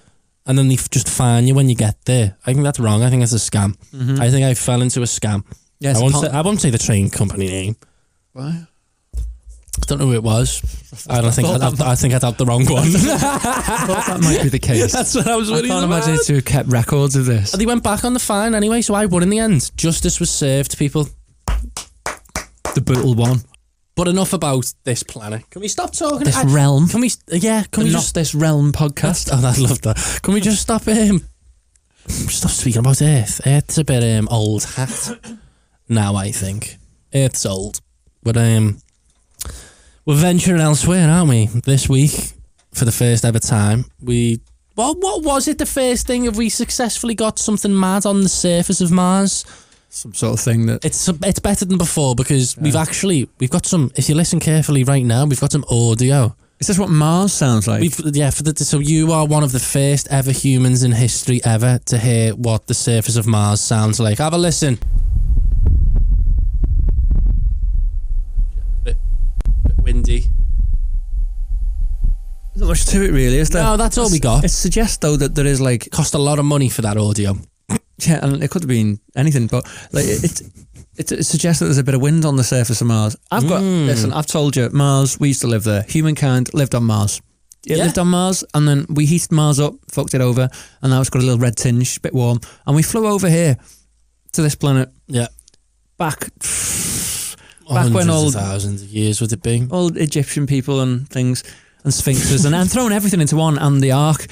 and then they just fine you when you get there, I think that's wrong. I think it's a scam. I think I fell into a scam. Yes, I won't say the train company name. Why? I don't know who it was. I think I'd have the wrong one. I thought that might be the case. That's what I was I really can't imagine it to have kept records of this. They went back on the fine anyway, so I won in the end. Justice was served, people. The brutal one. But enough about this planet. Can we stop talking? This realm. Can we? Yeah. Can we Not just? this realm podcast. Oh, I love that. Can we just stop? Stop speaking about Earth. Earth's a bit old hat now. I think Earth's old, but we're venturing elsewhere, aren't we? This week, for the first ever time, what was it? The first thing? Have we successfully got something mad on the surface of Mars? Some sort of thing that... It's better than before because we've got some, if you listen carefully right now, we've got some audio. Is this what Mars sounds like? So you are one of the first ever humans in history ever to hear what the surface of Mars sounds like. Have a listen. Bit windy. Not much to it, really, is there? No, that's all we got. It suggests, though, that there is like... Cost a lot of money for that audio. Yeah, and it could have been anything, but like it suggests that there's a bit of wind on the surface of Mars. Listen, I've told you, Mars, we used to live there. Humankind lived on Mars. It lived on Mars, and then we heated Mars up, fucked it over, and now it's got a little red tinge, a bit warm. And we flew over here to this planet. Yeah. Back Hundreds when of thousands of years would it be? old Egyptian people and things, and sphinxes, and throwing everything into one, and the Ark.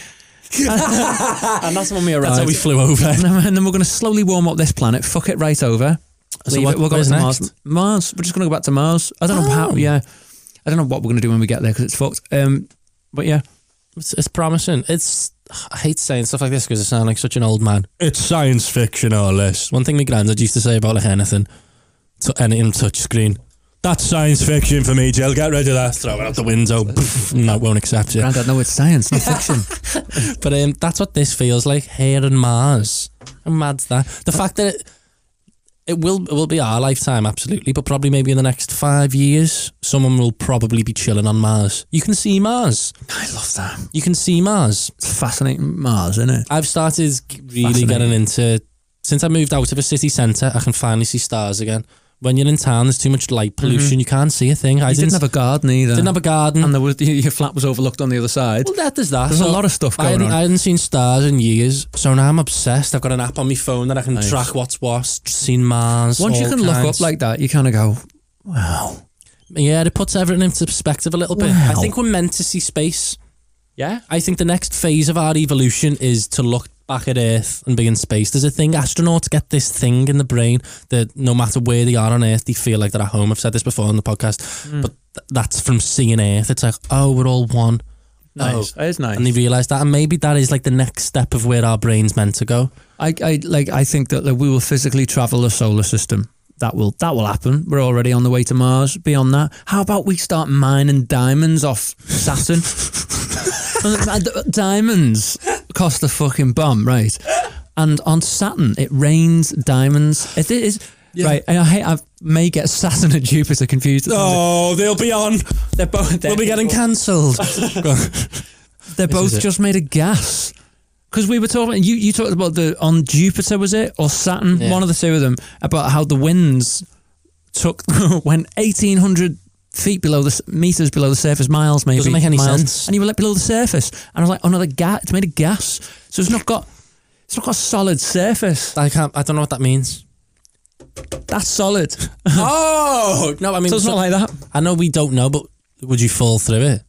And that's when we arrived. That's how we flew over. And then we're going to slowly warm up this planet, fuck it right over. So We'll go where's to next? Mars. We're just going to go back to Mars. I don't know how. Yeah, I don't know what we're going to do when we get there because it's fucked. But yeah, It's promising. I hate saying stuff like this because I sound like such an old man. It's science fiction, all this. One thing my granddad used to say about like anything touch screen. That's science fiction for me, Jill. Get rid of that. Throw it out the window. No, won't accept it. Grandad, no, it's science, not fiction. But that's what this feels like here in Mars. How mad's that? The fact that it will be our lifetime, absolutely, but probably maybe in the next 5 years, someone will probably be chilling on Mars. You can see Mars. I love that. You can see Mars. It's fascinating, Mars, isn't it? I've started really getting into, since I moved out of a city centre, I can finally see stars again. When you're in town, there's too much light pollution. You can't see a thing. I didn't have a garden either. Didn't have a garden. And there was, your flat was overlooked on the other side. Well, there's that. There's a lot of stuff going on. I hadn't seen stars in years, so now I'm obsessed. I've got an app on my phone that I can track what's what, seen Mars. Once you can look up like that, you kind of go, wow. Yeah, it puts everything into perspective a little bit. Wow. I think we're meant to see space. Yeah? I think the next phase of our evolution is to look back at Earth and be in space. There's a thing, astronauts get this thing in the brain that no matter where they are on Earth, they feel like they're at home. I've said this before on the podcast, but that's from seeing Earth. It's like, oh, we're all one. Nice. It is nice. And they realise that, and maybe that is like the next step of where our brain's meant to go. I think that we will physically travel the solar system. That will happen. We're already on the way to Mars. Beyond that, how about we start mining diamonds off Saturn? Diamonds cost a fucking bomb, right? And on Saturn, it rains diamonds. It is right. And I may get Saturn and Jupiter confused. Oh, they'll be on. They're both. We'll be getting cancelled. They're both just made of gas. Because we were talking, you talked about on Jupiter, was it? Or Saturn, one of the two of them, about how the winds went 1,800 feet meters below the surface, miles maybe. Doesn't make any sense. And you were like below the surface. And I was like, oh no, it's made of gas. So it's not got a solid surface. I don't know what that means. That's solid. Oh! No, I mean... So it's not like that. I know we don't know, but would you fall through it?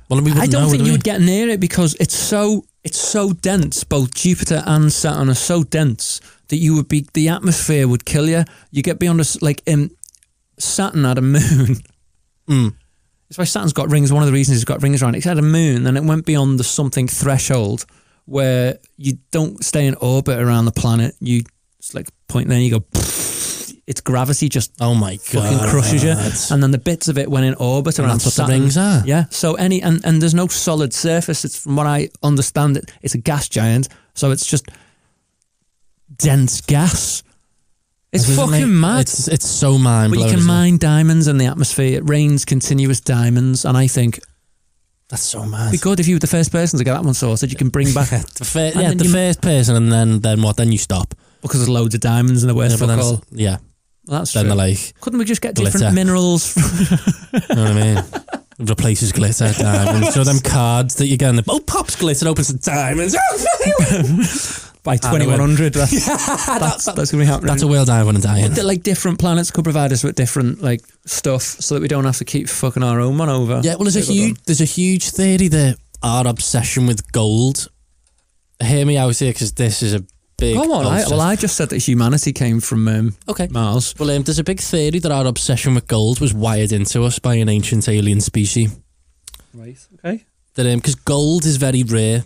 Well, we I don't know, think you would get near it because it's so dense. Both Jupiter and Saturn are so dense that the atmosphere would kill you. You get beyond Saturn had a moon. That's why Saturn's got rings. One of the reasons it's got rings around it. It had a moon, and it went beyond the something threshold where you don't stay in orbit around the planet. It's like point there, and you go. Its gravity just fucking crushes you, and then the bits of it went in orbit around that's what Saturn. the rings are. Yeah. So and there's no solid surface. It's, from what I understand, it's a gas giant. So it's just dense gas. It's fucking mad. It's so mind blowing. But you can mine diamonds in the atmosphere. It rains continuous diamonds, and I think that's so mad. It'd be good if you were the first person to get that one sorted. You can bring back the first person, and then what? Then you stop because there's loads of diamonds in the West. Yeah. Well, that's then true. They're like, couldn't we just get glitter. different minerals? You know what I mean? Replaces glitter, diamonds. So them cards that you get in pops glitter, opens the diamonds. By 2100. That's going to be happening. That's a world I want to die in. Like different planets could provide us with different like stuff so that we don't have to keep fucking our own one over. Yeah, well, there's a huge theory that our obsession with gold. Hear me out here, because this is a big... Go on. I just said that humanity came from Mars. Well, there's a big theory that our obsession with gold was wired into us by an ancient alien species. Right, okay. That because gold is very rare.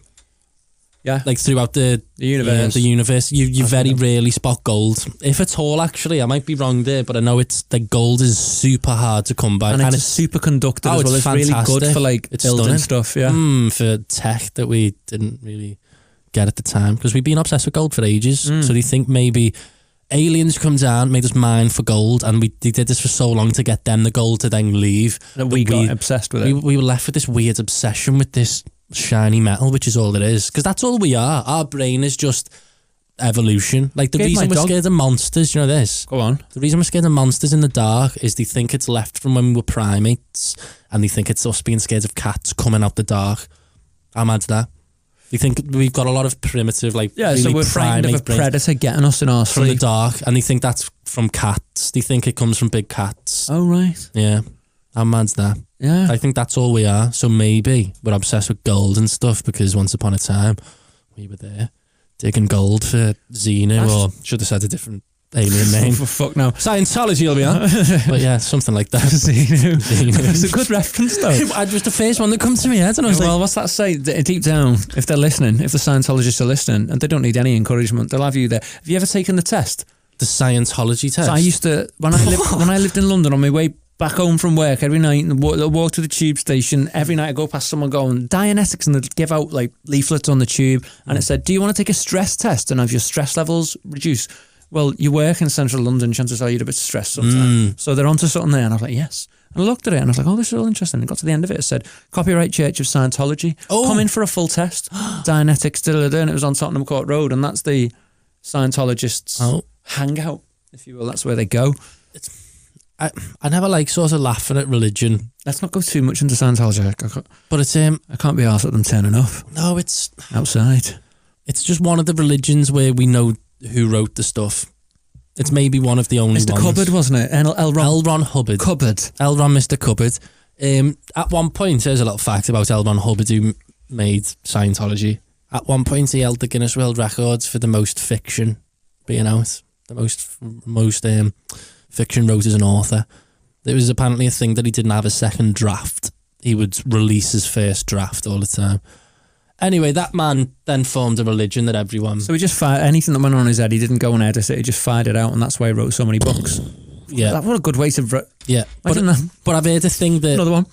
Yeah. Like throughout the universe. You very rarely spot gold. If at all, actually. I might be wrong there, but I know it's like gold is super hard to come by. And it's a superconductor as well. It's really good for like building stuff, yeah. For tech that we didn't really get at the time, because we've been obsessed with gold for ages. So do you think maybe aliens come down, made us mine for gold, and they did this for so long to get them the gold to then leave. That we got obsessed with it. We were left with this weird obsession with this shiny metal, which is all it is. Because that's all we are. Our brain is just evolution. Like the reason we're scared of monsters, you know this? Go on. The reason we're scared of monsters in the dark is they think it's left from when we were primates, and they think it's us being scared of cats coming out the dark. How mad's that? They think we've got a lot of primitive, like, really so we're frightened of a predator getting us in our sleep. From the dark, and they think that's from cats. They think it comes from big cats. Oh, right. Yeah. How mad's that? Yeah. I think that's all we are. So maybe we're obsessed with gold and stuff because once upon a time we were there digging gold for Xenu, or should have said a different alien name. For fuck no. Scientology you'll be on. But yeah, something like that. Xenu. It's a good reference though. It was the first one that comes to my head, and I was well, what's that say? Deep down, if they're listening, if the Scientologists are listening, and they don't need any encouragement, they'll have you there. Have you ever taken the test? The Scientology test? So I used to, when I lived in London, on my way back home from work every night, and walk to the tube station. Every night I go past someone going Dianetics, and they'd give out like leaflets on the tube, and it said, "Do you want to take a stress test and have your stress levels reduced?" Well, you work in central London, chances are you're a bit stressed sometimes. So they're onto something there, and I was like, yes. And I looked at it, and I was like, oh, this is all interesting. And got to the end of it, it said, Copyright Church of Scientology, come in for a full test. Dianetics, and it was on Tottenham Court Road, and that's the Scientologists' hangout, if you will. That's where they go. I never like sort of laughing at religion. Let's not go too much into Scientology. But it's I can't be arsed at them turning up. No, it's outside. It's just one of the religions where we know who wrote the stuff. It's maybe one of the only Mr. ones. Cupboard, wasn't it? L. Ron Hubbard. L. Ron Mr. Cupboard. At one point, there's a little fact about L. Ron Hubbard who made Scientology. At one point, he held the Guinness World Records for the most fiction being out. The most fiction wrote as an author. It was apparently a thing that he didn't have a second draft. He would release his first draft all the time. Anyway, that man then formed a religion that everyone... So he just fired anything that went on in his head, he didn't go and edit it, he just fired it out, and that's why he wrote so many books. Yeah. What a good way to... Yeah. But I've heard a thing that... Another one.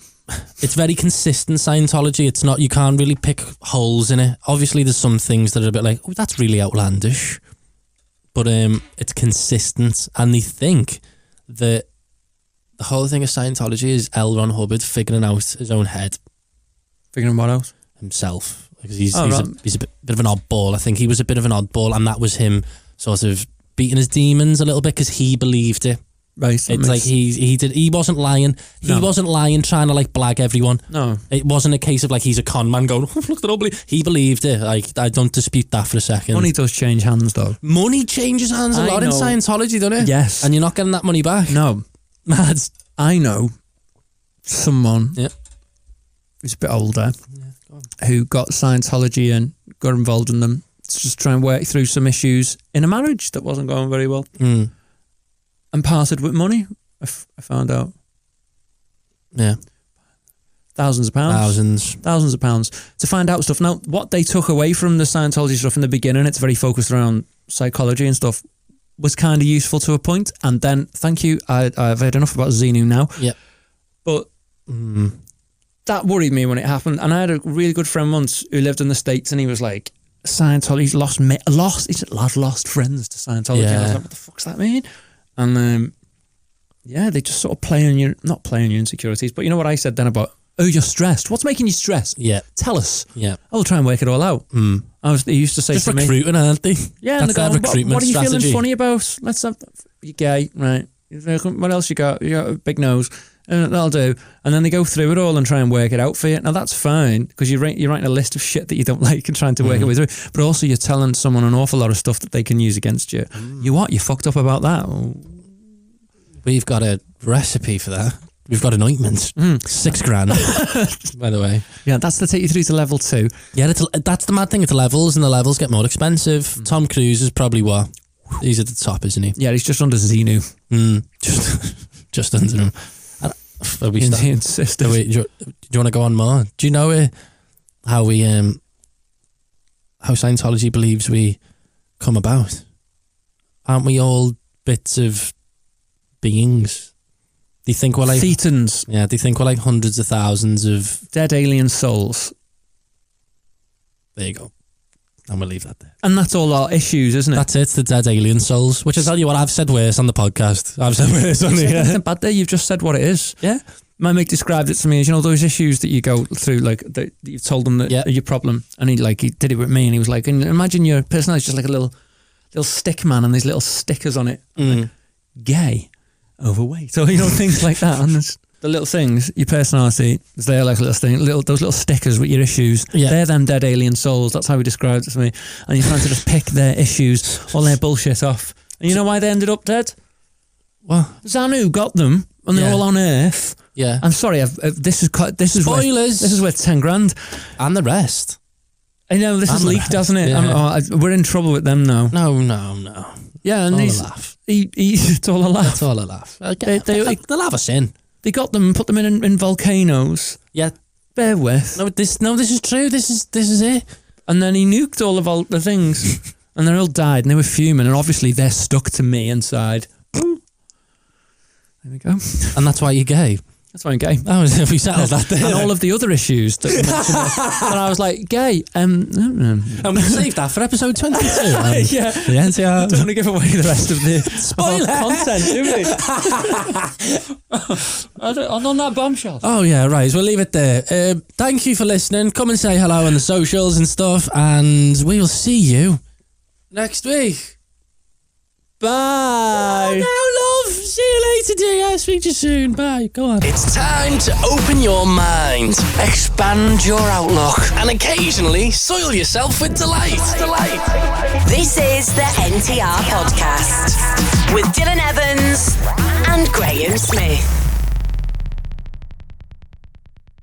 It's very consistent, Scientology. It's not... You can't really pick holes in it. Obviously, there's some things that are a bit like, oh, that's really outlandish. But it's consistent, and they think that the whole thing of Scientology is L. Ron Hubbard figuring out his own head. Figuring what out? Himself. Because he's a bit of an oddball. I think he was a bit of an oddball, and that was him sort of beating his demons a little bit because he believed it. Right. It's like he wasn't lying. He wasn't lying trying to like blag everyone. No. It wasn't a case of like he's a con man going, oh, look, I don't believe. He believed it. Like, I don't dispute that for a second. Money does change hands though. Money changes hands a lot in Scientology, doesn't it? Yes. And you're not getting that money back. No. Mad. I know someone who's a bit older who got Scientology and got involved in them to just try and work through some issues in a marriage that wasn't going very well. And parted with money, I found out. Yeah. Thousands of pounds. Thousands of pounds to find out stuff. Now, what they took away from the Scientology stuff in the beginning, it's very focused around psychology and stuff, was kind of useful to a point. And then, thank you, I've heard enough about Xenu now. Yeah. But that worried me when it happened. And I had a really good friend once who lived in the States, and he was like, Scientology's lost friends to Scientology. Yeah. And I was like, what the fuck's that mean? And they just sort of play on your, not play on your insecurities, but you know what I said then about, oh, you're stressed. What's making you stressed? Yeah. Tell us. Yeah. I'll try and work it all out. They used to say just to me, recruiting, aren't they? Yeah, that's and their recruitment what are you strategy. feeling funny about? Let's have, you're gay, right? What else you got? You got a big nose. That'll do. And then they go through it all and try and work it out for you. Now that's fine, because you're writing a list of shit that you don't like and trying to work it way through. But also you're telling someone an awful lot of stuff that they can use against you. You fucked up about that? We've got a recipe for that. We've got an ointment. $6,000, by the way. Yeah, that's to take you through to level 2. Yeah, that's the mad thing. It's levels, and the levels get more expensive. Tom Cruise is probably what? He's at the top, isn't he? Yeah, he's just under Xenu. Just under him. He insisted. Do you want to go on more? Do you know how Scientology believes we come about? Aren't we all bits of beings? Do you think we're like Thetans? Yeah, do you think we're like hundreds of thousands of dead alien souls? There you go. And we'll leave that there. And that's all our issues, isn't it? That's it, the dead alien souls. Which I tell you what, I've said worse on the podcast. I've said worse on the... Nothing bad there, you've just said what it is. Yeah. My mate described it to me as, those issues that you go through, like, that you've told them that are your problem. And he did it with me, and he was like, and imagine your personality is just like a little stick man and these little stickers on it. Like, gay, overweight. So, things like that. And there's the little things, your personality, they're like those little stickers with your issues. Yeah. They're them dead alien souls. That's how he described it to me. And you're trying to just pick their issues, all their bullshit off. And you know why they ended up dead? What? Xanu got them, and they're all on Earth. Yeah. I'm sorry, this is spoilers. This is worth 10 grand. And the rest. I know, this is leaked, hasn't it? Yeah. We're in trouble with them now. No. Yeah, and it's all a laugh. It's all a laugh. It's all a laugh. They'll have us in. They got them and put them in volcanoes. Yeah. Bear with. No, this is true. This is it. And then he nuked all of the things. And they all died and they were fuming, and obviously they're stuck to me inside. There we go. And that's why you're gay. That's why I'm gay. Oh, we settled that there. And all of the other issues that you mentioned. And I was like, gay. And we saved that for episode 22. Yeah. The NTR. I don't want to give away the rest of the spoiler content, do we? On that bombshell. Oh, yeah, right. So we'll leave it there. Thank you for listening. Come and say hello on the socials and stuff, and we will see you next week. Bye. Oh, no, love. See you later, dear. Speak to you soon. Bye. Go on. It's time to open your mind, expand your outlook, and occasionally soil yourself with delight. This is the NTR podcast with Dylan Evans and Graeme Smith.